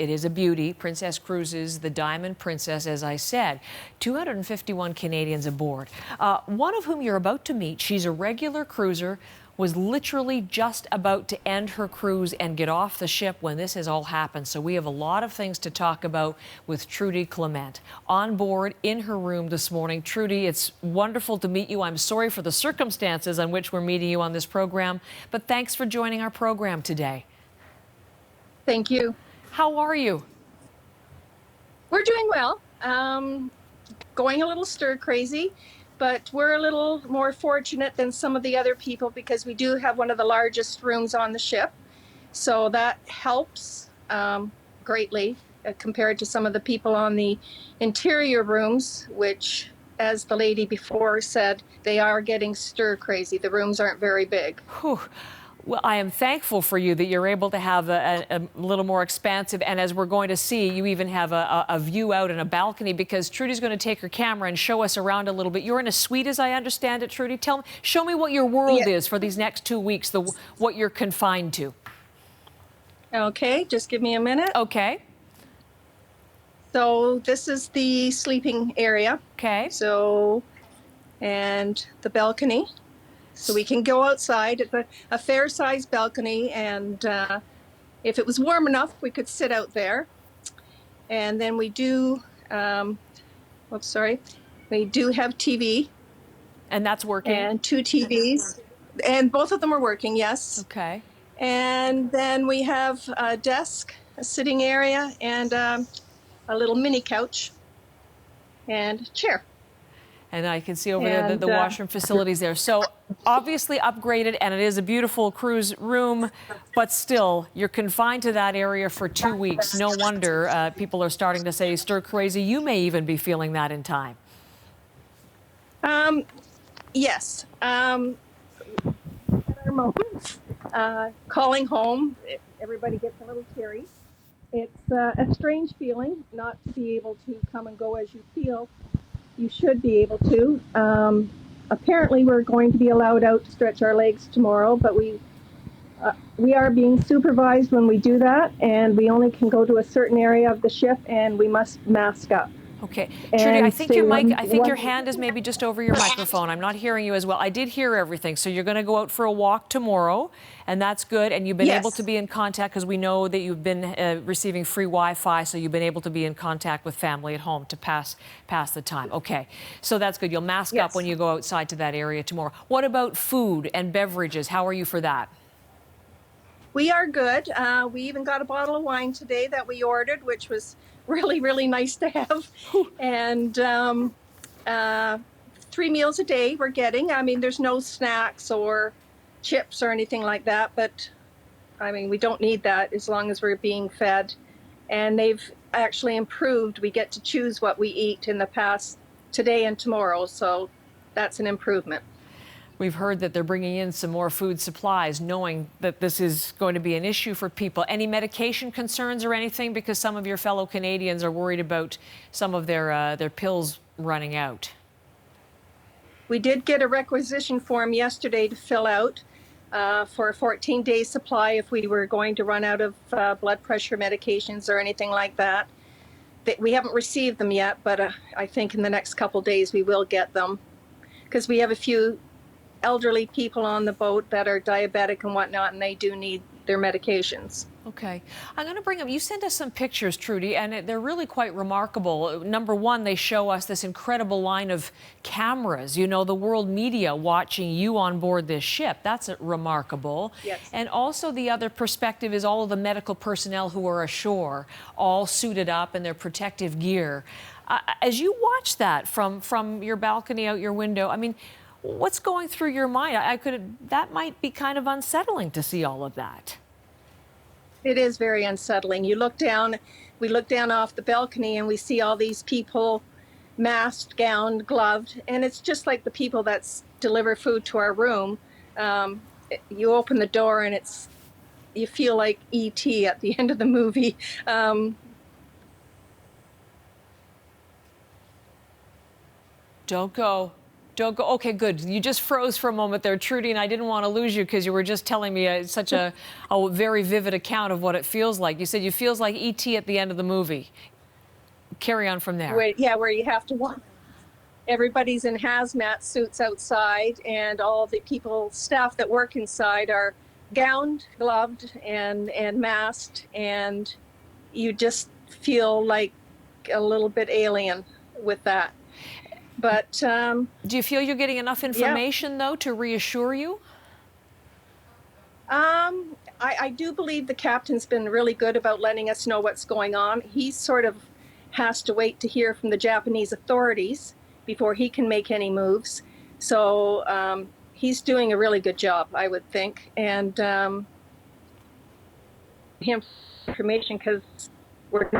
It is a beauty. Princess Cruises, the Diamond Princess, as I said. 251 Canadians aboard. One of whom you're about to meet, she's a regular cruiser, was literally just about to end her cruise and get off the ship when this has all happened. So we have a lot of things to talk about with Trudy Clement. On board in her room this morning. Trudy, it's wonderful to meet you. I'm sorry for the circumstances on which we're meeting you on this program, but thanks for joining our program today. Thank you. How are you? We're doing well. Going a little stir crazy, but we're a little more fortunate than some of the other people because we do have one of the largest rooms on the ship. So that helps greatly compared to some of the people on the interior rooms, which, as the lady before said, they are getting stir crazy. The rooms aren't very big. Whew. Well, I am thankful for you that you're able to have a little more expansive, and as we're going to see, you even have a view out in a balcony, because Trudy's going to take her camera and show us around a little bit. You're in a suite, as I understand it, Trudy. Show me what your world is for these next 2 weeks, what you're confined to. Okay, just give me a minute. Okay. So this is the sleeping area. Okay. So, and the balcony. So we can go outside. It's a fair-sized balcony, and if it was warm enough, we could sit out there. And then we do, we do have TV. And that's working? And 2 TVs, and both of them are working, yes. Okay. And then we have a desk, a sitting area, and a little mini couch and a chair. And I can see over there the washroom facilities there. So obviously upgraded, and it is a beautiful cruise room, but still, you're confined to that area for 2 weeks. No wonder people are starting to say stir crazy. You may even be feeling that in time. Yes. At our moments, calling home, everybody gets a little teary. It's a strange feeling not to be able to come and go as you feel. You should be able to. Apparently, we're going to be allowed out to stretch our legs tomorrow, but we are being supervised when we do that, and we only can go to a certain area of the ship, and we must mask up. Okay, Trudy, I think your mic, I think your hand is maybe just over your microphone. I'm not hearing you as well. I did hear everything. So you're going to go out for a walk tomorrow, and that's good. And you've been able to be in contact, because we know that you've been receiving free Wi-Fi, so you've been able to be in contact with family at home to pass the time. Okay, so that's good. You'll mask up when you go outside to that area tomorrow. What about food and beverages? How are you for that? We are good. We even got a bottle of wine today that we ordered, which was really, really nice to have. And 3 meals a day we're getting. I mean, there's no snacks or chips or anything like that, but I mean, we don't need that as long as we're being fed. And they've actually improved. We get to choose what we eat in the past today and tomorrow, so that's an improvement. We've heard that they're bringing in some more food supplies, knowing that this is going to be an issue for people. Any medication concerns or anything? Because some of your fellow Canadians are worried about some of their pills running out. We did get a requisition form yesterday to fill out for a 14-day supply if we were going to run out of blood pressure medications or anything like that. We haven't received them yet, but I think in the next couple days we will get them, because we have a few elderly people on the boat that are diabetic and whatnot, and they do need their medications. Okay. I'm going to bring them. You sent us some pictures, Trudy, and they're really quite remarkable. Number one, they show us this incredible line of cameras, you know, the world media watching you on board this ship. That's remarkable. Yes. And also the other perspective is all of the medical personnel who are ashore, all suited up in their protective gear. As you watch that from your balcony out your window, I mean, what's going through your mind? That might be kind of unsettling to see all of that. It is very unsettling. We look down off the balcony and we see all these people masked, gowned, gloved, and it's just like the people that deliver food to our room. You open the door and you feel like E.T. at the end of the movie. Don't go. Don't go. Okay, good. You just froze for a moment there, Trudy, and I didn't want to lose you because you were just telling me such a very vivid account of what it feels like. You said you feels like E.T. at the end of the movie. Carry on from there. Where you have to walk. Everybody's in hazmat suits outside, and all the staff that work inside are gowned, gloved, and masked, and you just feel like a little bit alien with that. But do you feel you're getting enough information, though, to reassure you? I do believe the captain's been really good about letting us know what's going on. He sort of has to wait to hear from the Japanese authorities before he can make any moves. So he's doing a really good job, I would think. And him information, because we're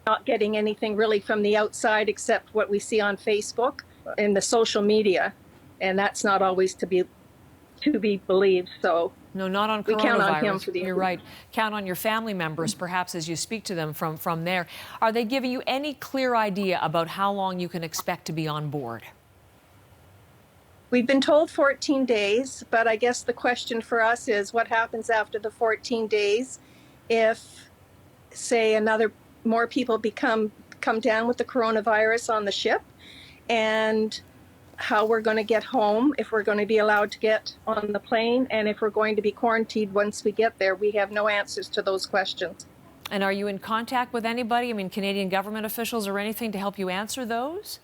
not getting anything really from the outside except what we see on Facebook and the social media, and that's not always to be believed. So no, not on coronavirus. We count on him for the. You're right. Count on your family members, perhaps, as you speak to them from there. Are they giving you any clear idea about how long you can expect to be on board? We've been told 14 days, but I guess the question for us is what happens after the 14 days if, say, more people come down with the coronavirus on the ship, and how we're going to get home, if we're going to be allowed to get on the plane, and if we're going to be quarantined once we get there. We have no answers to those questions. And are you in contact with anybody, I mean, Canadian government officials or anything, to help you answer those?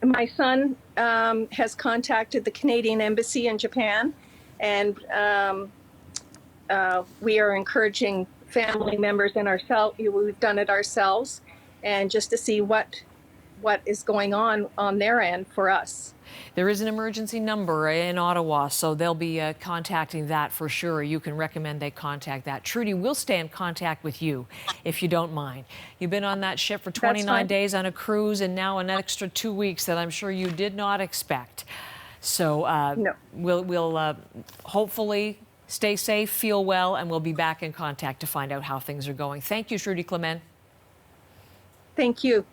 My son has contacted the Canadian Embassy in Japan, and we are encouraging family members and ourselves, we've done it ourselves, and just to see what is going on their end for us. There is an emergency number in Ottawa, so they'll be contacting that for sure. You can recommend they contact that. Trudy, we'll stay in contact with you if you don't mind. You've been on that ship for 29 days on a cruise, and now an extra 2 weeks that I'm sure you did not expect. So no. We'll hopefully stay safe, feel well, and we'll be back in contact to find out how things are going. Thank you, Trudy Clement. Thank you.